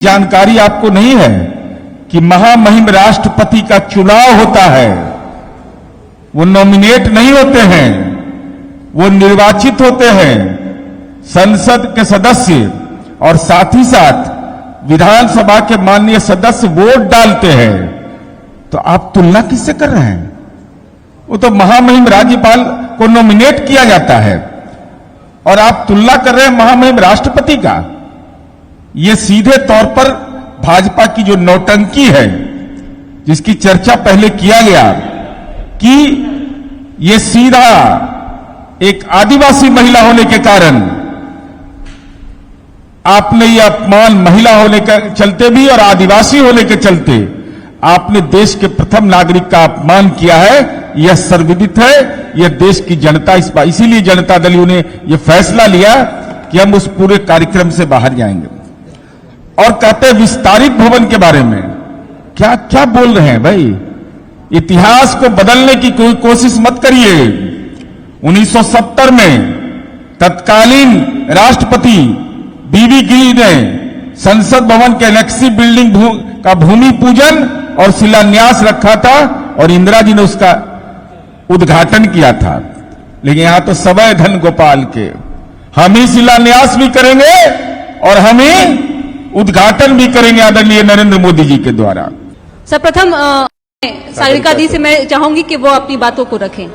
जानकारी आपको नहीं है कि महामहिम राष्ट्रपति का चुनाव होता है। वो नॉमिनेट नहीं होते हैं, वो निर्वाचित होते हैं संसद के सदस्य, और साथ ही साथ विधानसभा के माननीय सदस्य वोट डालते हैं। तो आप तुलना किससे कर रहे हैं? वो तो महामहिम राज्यपाल को नॉमिनेट किया जाता है और आप तुलना कर रहे हैं महामहिम राष्ट्रपति का। ये सीधे तौर पर भाजपा की जो नौटंकी है, जिसकी चर्चा पहले किया गया कि ये सीधा एक आदिवासी महिला होने के कारण आपने ये अपमान, महिला होने के चलते भी और आदिवासी होने के चलते आपने देश के प्रथम नागरिक का अपमान किया है। यह सर्वविदित है। यह देश की जनता इसीलिए जनता दल ने यह फैसला लिया कि हम उस पूरे कार्यक्रम से बाहर जाएंगे। और कहते हैं विस्तारित भवन के बारे में क्या क्या बोल रहे हैं भाई? इतिहास को बदलने की कोई कोशिश मत करिए। 1970 में तत्कालीन राष्ट्रपति बीबी गिरी ने संसद भवन के एनेक्सी बिल्डिंग का भूमि पूजन और शिलान्यास रखा था और इंदिरा जी ने उसका उद्घाटन किया था। लेकिन यहां तो सवै धन गोपाल के, हम ही शिलान्यास भी करेंगे और हम ही उद्घाटन भी करेंगे आदरणीय नरेंद्र मोदी जी के द्वारा। सर्वप्रथम सागरिका दी से मैं चाहूंगी कि वो अपनी बातों को रखें।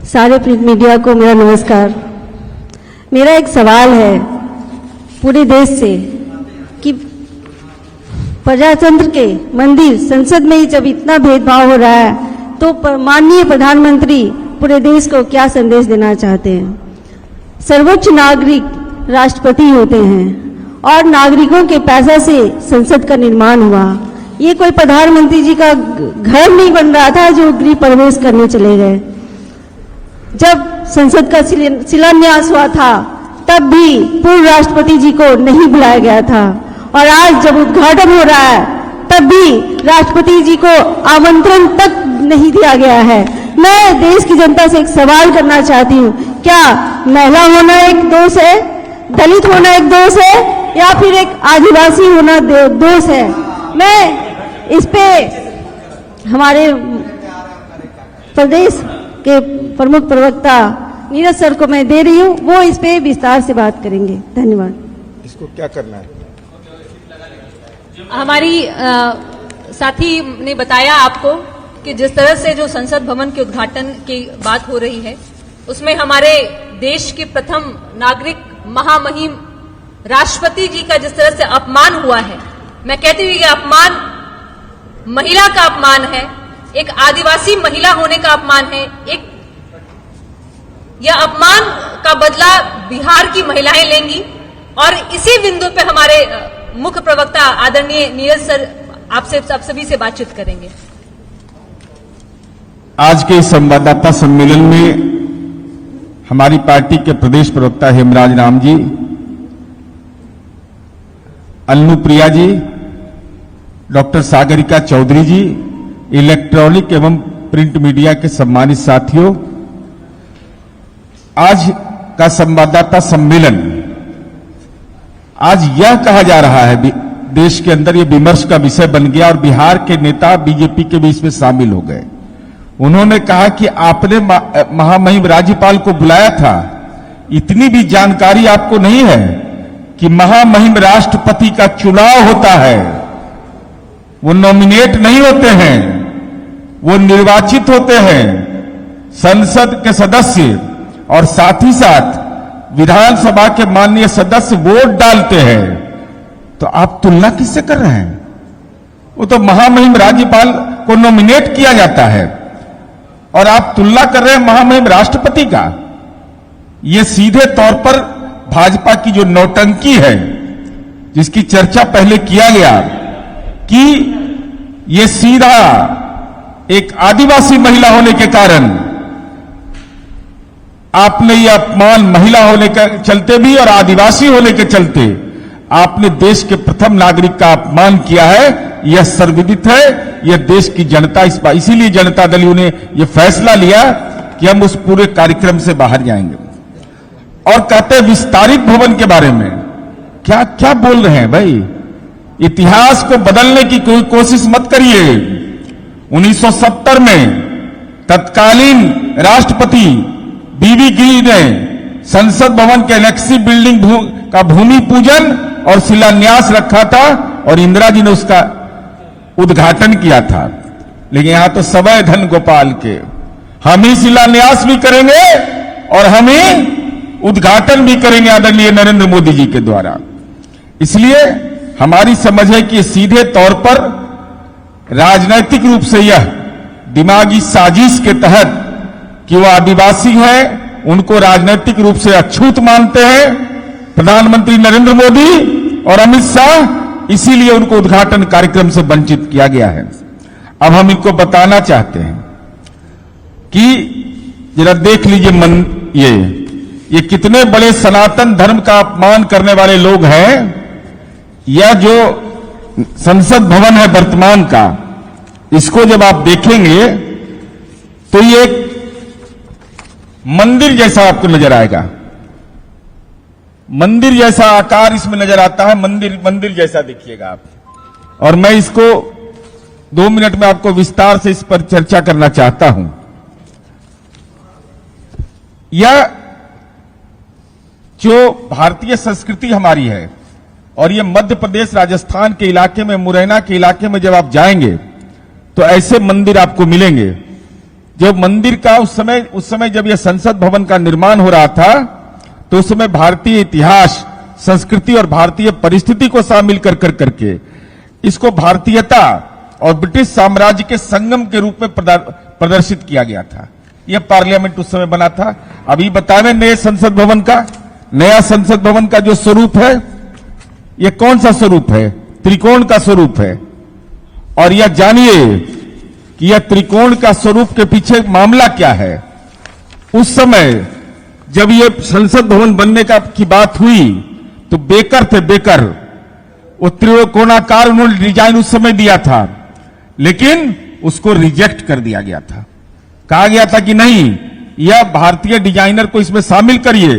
सारे प्रिंट मीडिया को मेरा नमस्कार। मेरा एक सवाल है पूरे देश से कि प्रजातंत्र के मंदिर संसद में ही जब इतना भेदभाव हो रहा है तो माननीय प्रधानमंत्री पूरे देश को क्या संदेश देना चाहते हैं? सर्वोच्च नागरिक राष्ट्रपति होते हैं और नागरिकों के पैसा से संसद का निर्माण हुआ। ये कोई प्रधानमंत्री जी का घर नहीं बन रहा था जो गृह प्रवेश करने चले गए। जब संसद का शिलान्यास हुआ था तब भी पूर्व राष्ट्रपति जी को नहीं बुलाया गया था, और आज जब उद्घाटन हो रहा है तब भी राष्ट्रपति जी को आमंत्रण तक नहीं दिया गया है। मैं देश की जनता से एक सवाल करना चाहती हूँ, क्या महिला होना एक दोष है, दलित होना एक दोष है, या फिर एक आदिवासी होना दोष है? मैं इस पे हमारे प्रदेश के प्रमुख प्रवक्ता नीरज सर को मैं दे रही हूँ, वो इस पे विस्तार से बात करेंगे। धन्यवाद। इसको क्या करना है? हमारी साथी ने बताया आपको कि जिस तरह से जो संसद भवन के उद्घाटन की बात हो रही है उसमें हमारे देश के प्रथम नागरिक महामहिम राष्ट्रपति जी का जिस तरह से अपमान हुआ है, मैं कहती हूँ ये अपमान महिला का अपमान है, एक आदिवासी महिला होने का अपमान है। यह अपमान का बदला बिहार की महिलाएं लेंगी। और इसी बिंदु पे हमारे मुख्य प्रवक्ता आदरणीय नीरज सर आपसे आप सभी से बातचीत करेंगे। आज के इस संवाददाता सम्मेलन में हमारी पार्टी के प्रदेश प्रवक्ता हेमराज राम जी, अन्नुप्रिया जी, डॉक्टर सागरिका चौधरी जी, इलेक्ट्रॉनिक एवं प्रिंट मीडिया के सम्मानित साथियों, आज का संवाददाता सम्मेलन आज यह कहा जा रहा है, देश के अंदर यह विमर्श का विषय बन गया और बिहार के नेता बीजेपी के भी इसमें शामिल हो गए। उन्होंने कहा कि आपने महामहिम राज्यपाल को बुलाया था, इतनी भी जानकारी आपको नहीं है कि महामहिम राष्ट्रपति का चुनाव होता है। वो नॉमिनेट नहीं होते हैं, वो निर्वाचित होते हैं संसद के सदस्य, और साथ ही साथ विधानसभा के माननीय सदस्य वोट डालते हैं। तो आप तुलना किससे कर रहे हैं? वो तो महामहिम राज्यपाल को नॉमिनेट किया जाता है और आप तुलना कर रहे हैं महामहिम राष्ट्रपति का। यह सीधे तौर पर भाजपा की जो नौटंकी है, जिसकी चर्चा पहले किया गया कि यह सीधा एक आदिवासी महिला होने के कारण आपने ये अपमान, महिला होने के चलते भी और आदिवासी होने के चलते आपने देश के प्रथम नागरिक का अपमान किया है। यह सर्वविदित है। यह देश की जनता इसीलिए जनता दल ने यह फैसला लिया कि हम उस पूरे कार्यक्रम से बाहर जाएंगे। और कहते हैं विस्तारित भवन के बारे में क्या क्या बोल रहे हैं भाई? इतिहास को बदलने की कोई कोशिश मत करिए। 1970 में तत्कालीन राष्ट्रपति बीबी गिरी ने संसद भवन के एनेक्सी बिल्डिंग का भूमि पूजन और शिलान्यास रखा था और इंदिरा जी ने उसका उद्घाटन किया था। लेकिन यहां तो समय धन गोपाल के, हम ही शिलान्यास भी करेंगे और हम ही उद्घाटन भी करेंगे आदरणीय नरेंद्र मोदी जी के द्वारा। इसलिए हमारी समझ है कि सीधे तौर पर राजनैतिक रूप से यह दिमागी साजिश के तहत कि वह आदिवासी है, उनको राजनीतिक रूप से अछूत मानते हैं प्रधानमंत्री नरेंद्र मोदी और अमित शाह, इसीलिए उनको उद्घाटन कार्यक्रम से वंचित किया गया है। अब हम इनको बताना चाहते हैं कि जरा देख लीजिए ये कितने बड़े सनातन धर्म का अपमान करने वाले लोग हैं। यह जो संसद भवन है वर्तमान का, इसको जब आप देखेंगे तो ये एक मंदिर जैसा आपको नजर आएगा। मंदिर जैसा आकार इसमें नजर आता है, मंदिर जैसा देखिएगा आप। और मैं इसको 2 मिनट में आपको विस्तार से इस पर चर्चा करना चाहता हूं। यह जो भारतीय संस्कृति हमारी है और ये मध्य प्रदेश राजस्थान के इलाके में, मुरैना के इलाके में जब आप जाएंगे तो ऐसे मंदिर आपको मिलेंगे। जो मंदिर का उस समय जब यह संसद भवन का निर्माण हो रहा था तो उस समय भारतीय इतिहास, संस्कृति और भारतीय परिस्थिति को शामिल करके इसको भारतीयता और ब्रिटिश साम्राज्य के संगम के रूप में प्रदर्शित किया गया था। यह पार्लियामेंट उस समय बना था। अभी बतावे नए संसद भवन का, नया संसद भवन का जो स्वरूप है, यह कौन सा स्वरूप है? त्रिकोण का स्वरूप है। और यह जानिए कि यह त्रिकोण का स्वरूप के पीछे मामला क्या है। उस समय जब यह संसद भवन बनने की बात हुई तो बेकर थे, बेकर, वो त्रिकोणाकार उन्होंने डिजाइन उस समय दिया था, लेकिन उसको रिजेक्ट कर दिया गया था। कहा गया था कि नहीं, यह भारतीय डिजाइनर को इसमें शामिल करिए।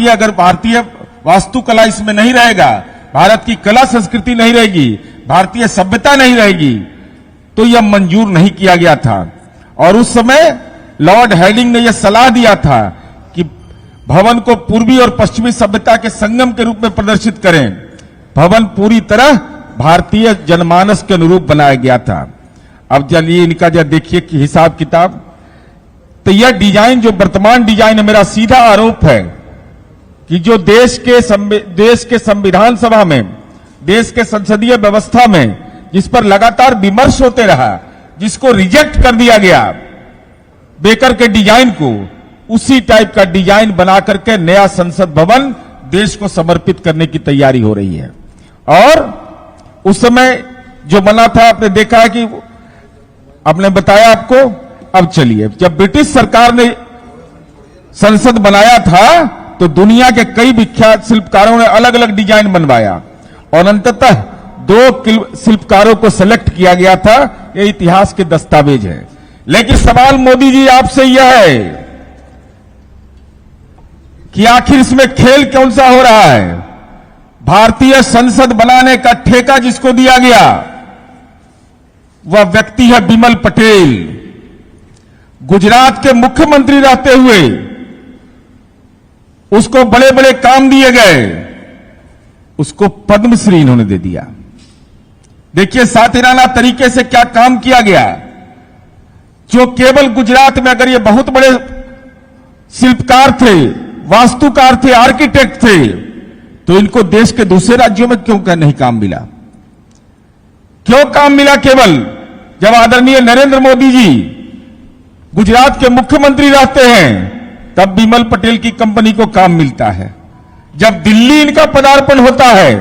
अगर भारतीय वास्तुकला इसमें नहीं रहेगा, भारत की कला संस्कृति नहीं रहेगी, भारतीय सभ्यता नहीं रहेगी, तो यह मंजूर नहीं किया गया था। और उस समय लॉर्ड हेडिंग ने यह सलाह दिया था कि भवन को पूर्वी और पश्चिमी सभ्यता के संगम के रूप में प्रदर्शित करें। भवन पूरी तरह भारतीय जनमानस के अनुरूप बनाया गया था। अब चलिए इनका जब देखिए कि हिसाब किताब, तो यह डिजाइन जो वर्तमान डिजाइन है, मेरा सीधा आरोप है कि जो देश के संविधान सभा में, देश के संसदीय व्यवस्था में जिस पर लगातार विमर्श होते रहा, जिसको रिजेक्ट कर दिया गया बेकर के डिजाइन को, उसी टाइप का डिजाइन बना करके नया संसद भवन देश को समर्पित करने की तैयारी हो रही है। और उस समय जो बना था, आपने देखा है कि आपने बताया आपको। अब चलिए, जब ब्रिटिश सरकार ने संसद बनाया था तो दुनिया के कई विख्यात शिल्पकारों ने अलग अलग डिजाइन बनवाया और अंततः 2 शिल्पकारों को सेलेक्ट किया गया था। यह इतिहास के दस्तावेज है। लेकिन सवाल मोदी जी आपसे यह है कि आखिर इसमें खेल कौन सा हो रहा है? भारतीय संसद बनाने का ठेका जिसको दिया गया वह व्यक्ति है बिमल पटेल। गुजरात के मुख्यमंत्री रहते हुए उसको बड़े बड़े काम दिए गए, उसको पद्मश्री इन्होंने दे दिया। देखिए सातिराना तरीके से क्या काम किया गया। जो केवल गुजरात में, अगर ये बहुत बड़े शिल्पकार थे, वास्तुकार थे, आर्किटेक्ट थे, तो इनको देश के दूसरे राज्यों में क्यों नहीं काम मिला? क्यों काम मिला केवल जब आदरणीय नरेंद्र मोदी जी गुजरात के मुख्यमंत्री रहते हैं, तब बिमल पटेल की कंपनी को काम मिलता है। जब दिल्ली इनका पदार्पण होता है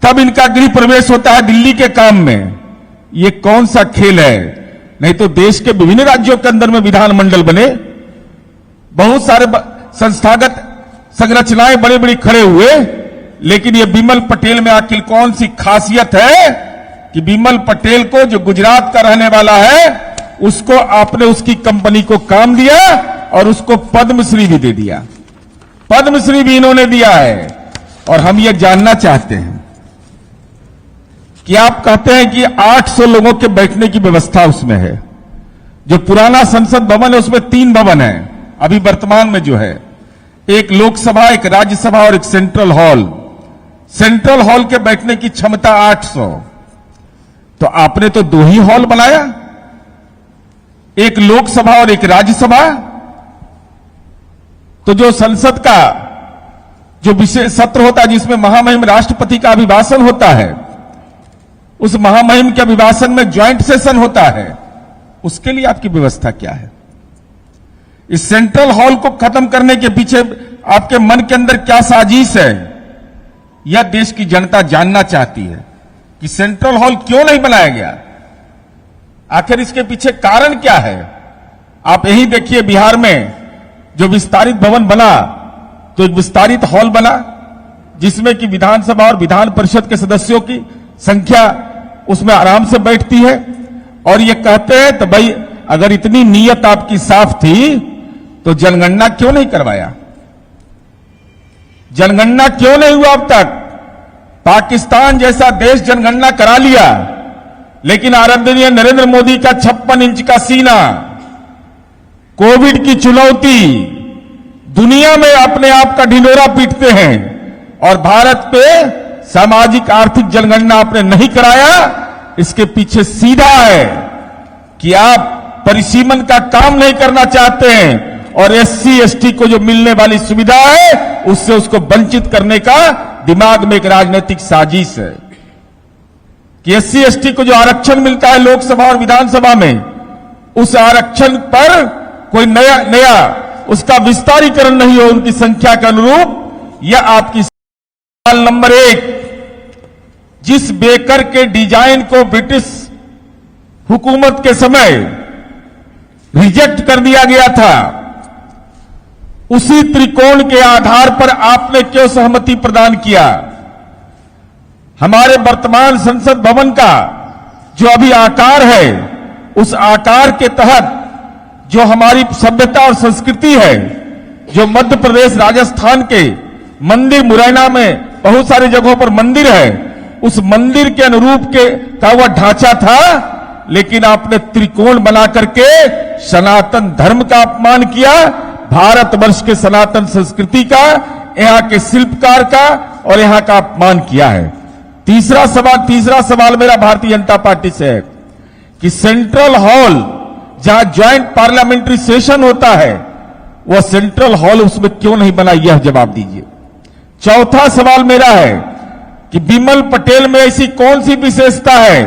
तब इनका गृह प्रवेश होता है दिल्ली के काम में। ये कौन सा खेल है? नहीं तो देश के विभिन्न राज्यों के अंदर में विधानमंडल बने, बहुत सारे संस्थागत संरचनाएं बड़े बड़ी खड़े हुए, लेकिन ये बिमल पटेल में आखिर कौन सी खासियत है कि बिमल पटेल को, जो गुजरात का रहने वाला है, उसको आपने उसकी कंपनी को काम दिया और उसको पद्मश्री भी दे दिया। पद्मश्री भी इन्होंने दिया है। और हम ये जानना चाहते हैं कि आप कहते हैं कि 800 लोगों के बैठने की व्यवस्था उसमें है। जो पुराना संसद भवन है उसमें 3 भवन है अभी वर्तमान में जो है, एक लोकसभा, एक राज्यसभा और एक सेंट्रल हॉल। सेंट्रल हॉल के बैठने की क्षमता 800, तो आपने तो 2 ही हॉल बनाया, एक लोकसभा और एक राज्यसभा। तो जो संसद का जो विशेष सत्र होता है जिसमें महामहिम राष्ट्रपति का अभिभाषण होता है, उस महामहिम के अभिभाषण में ज्वाइंट सेशन होता है, उसके लिए आपकी व्यवस्था क्या है? इस सेंट्रल हॉल को खत्म करने के पीछे आपके मन के अंदर क्या साजिश है, यह देश की जनता जानना चाहती है कि सेंट्रल हॉल क्यों नहीं बनाया गया, आखिर इसके पीछे कारण क्या है। आप यही देखिए, बिहार में जो विस्तारित भवन बना, तो एक विस्तारित हॉल बना जिसमें कि विधानसभा और विधान परिषद के सदस्यों की संख्या उसमें आराम से बैठती है। और ये कहते हैं तो भाई अगर इतनी नीयत आपकी साफ थी तो जनगणना क्यों नहीं करवाया? जनगणना क्यों नहीं हुआ अब तक? पाकिस्तान जैसा देश जनगणना करा लिया, लेकिन आदरणीय नरेंद्र मोदी का 56 इंच का सीना, कोविड की चुनौती, दुनिया में अपने आप का ढिंढोरा पीटते हैं, और भारत पे सामाजिक आर्थिक जनगणना आपने नहीं कराया। इसके पीछे सीधा है कि आप परिसीमन का काम नहीं करना चाहते हैं और एससी एसटी को जो मिलने वाली सुविधा है उससे उसको वंचित करने का दिमाग में एक राजनीतिक साजिश है कि एससी एसटी को जो आरक्षण मिलता है लोकसभा और विधानसभा में, उस आरक्षण पर कोई नया उसका विस्तारीकरण नहीं हो उनकी संख्या के अनुरूप। यह आपकी सवाल नंबर 1, जिस बेकर के डिजाइन को ब्रिटिश हुकूमत के समय रिजेक्ट कर दिया गया था, उसी त्रिकोण के आधार पर आपने क्यों सहमति प्रदान किया? हमारे वर्तमान संसद भवन का जो अभी आकार है, उस आकार के तहत जो हमारी सभ्यता और संस्कृति है, जो मध्य प्रदेश राजस्थान के मंदिर, मुरैना में बहुत सारी जगहों पर मंदिर है, उस मंदिर के अनुरूप का वह ढांचा था, लेकिन आपने त्रिकोण बना करके सनातन धर्म का अपमान किया, भारतवर्ष के सनातन संस्कृति का, यहां के शिल्पकार का और यहां का अपमान किया है। तीसरा सवाल मेरा भारतीय जनता पार्टी से है कि सेंट्रल हॉल जहां ज्वाइंट पार्लियामेंट्री सेशन होता है, वह सेंट्रल हॉल उसमें क्यों नहीं बना, यह जवाब दीजिए। चौथा सवाल मेरा है कि बिमल पटेल में ऐसी कौन सी विशेषता है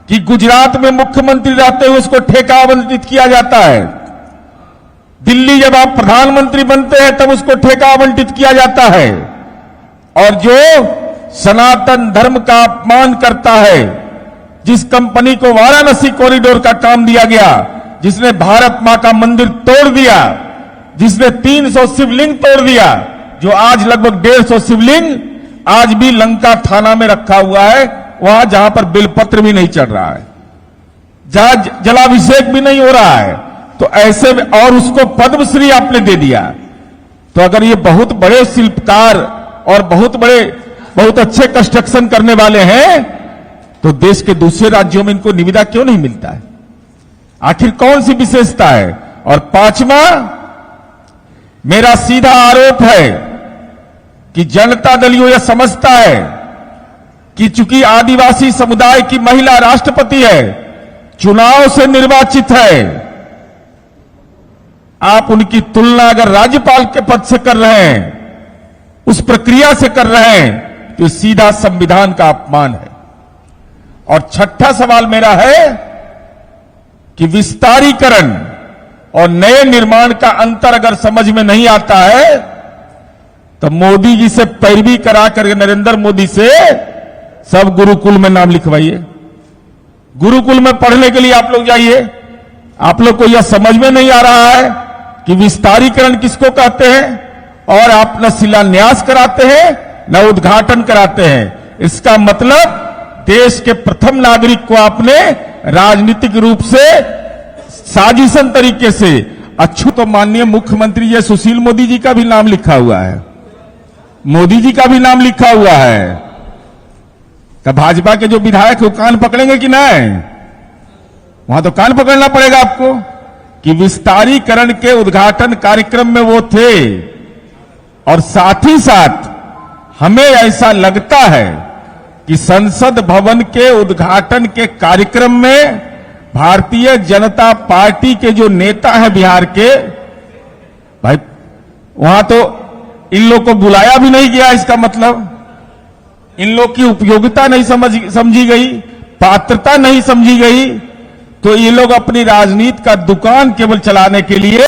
कि गुजरात में मुख्यमंत्री रहते हुए उसको ठेका आवंटित किया जाता है, दिल्ली जब आप प्रधानमंत्री बनते हैं तब उसको ठेका आवंटित किया जाता है, और जो सनातन धर्म का अपमान करता है, जिस कंपनी को वाराणसी कॉरिडोर का काम दिया गया, जिसने भारत मां का मंदिर तोड़ दिया, जिसने 300 शिवलिंग तोड़ दिया, जो आज लगभग 150 शिवलिंग आज भी लंका थाना में रखा हुआ है, वहां जहां पर बिलपत्र भी नहीं चढ़ रहा है, जहां जलाभिषेक भी नहीं हो रहा है, तो ऐसे में और उसको पद्मश्री आपने दे दिया। तो अगर ये बहुत बड़े शिल्पकार और बहुत अच्छे कंस्ट्रक्शन करने वाले हैं, तो देश के दूसरे राज्यों में इनको निविदा क्यों नहीं मिलता है? आखिर कौन सी विशेषता है? और पांचवा, मेरा सीधा आरोप है कि जनता दल यह समझता है कि चूंकि आदिवासी समुदाय की महिला राष्ट्रपति है, चुनाव से निर्वाचित है, आप उनकी तुलना अगर राज्यपाल के पद से कर रहे हैं, उस प्रक्रिया से कर रहे हैं, तो सीधा संविधान का अपमान है। और छठा सवाल मेरा है कि विस्तारीकरण और नए निर्माण का अंतर अगर समझ में नहीं आता है, तो मोदी जी से पैरवी करा करके नरेंद्र मोदी से सब गुरुकुल में नाम लिखवाइए, गुरुकुल में पढ़ने के लिए आप लोग जाइए। आप लोग को यह समझ में नहीं आ रहा है कि विस्तारीकरण किसको कहते हैं, और आप न शिलान्यास कराते हैं न उद्घाटन कराते हैं। इसका मतलब देश के प्रथम नागरिक को आपने राजनीतिक रूप से साजिशन तरीके से अच्छू तो माननीय मुख्यमंत्री जी सुशील मोदी जी का भी नाम लिखा हुआ है, मोदी जी का भी नाम लिखा हुआ है। तो भाजपा के जो विधायक है कान पकड़ेंगे कि नहीं? वहां तो कान पकड़ना पड़ेगा आपको कि विस्तारीकरण के उद्घाटन कार्यक्रम में वो थे। और साथ ही साथ हमें ऐसा लगता है कि संसद भवन के उद्घाटन के कार्यक्रम में भारतीय जनता पार्टी के जो नेता है बिहार के, भाई वहां तो इन लोग को बुलाया भी नहीं गया। इसका मतलब इन लोग की उपयोगिता नहीं समझी गई, पात्रता नहीं समझी गई। तो ये लोग अपनी राजनीति का दुकान केवल चलाने के लिए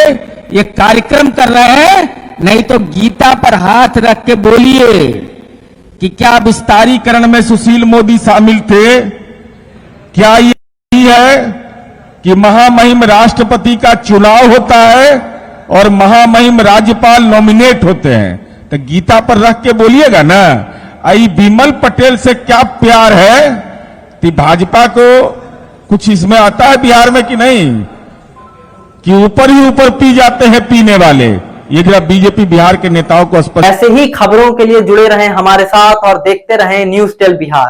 ये कार्यक्रम कर रहे हैं। नहीं तो गीता पर हाथ रख के बोलिए कि क्या विस्तारीकरण में सुशील मोदी शामिल थे? क्या ये है कि महामहिम राष्ट्रपति का चुनाव होता है और महामहिम राज्यपाल नॉमिनेट होते हैं? तो गीता पर रख के बोलिएगा ना। आई विमल पटेल से क्या प्यार है कि भाजपा को कुछ इसमें आता है बिहार में कि नहीं, कि ऊपर ही ऊपर पी जाते हैं पीने वाले। ये जरा बीजेपी बिहार के नेताओं को स्पष्ट। ऐसे ही खबरों के लिए जुड़े रहें हमारे साथ और देखते रहें न्यूज़ टेल बिहार।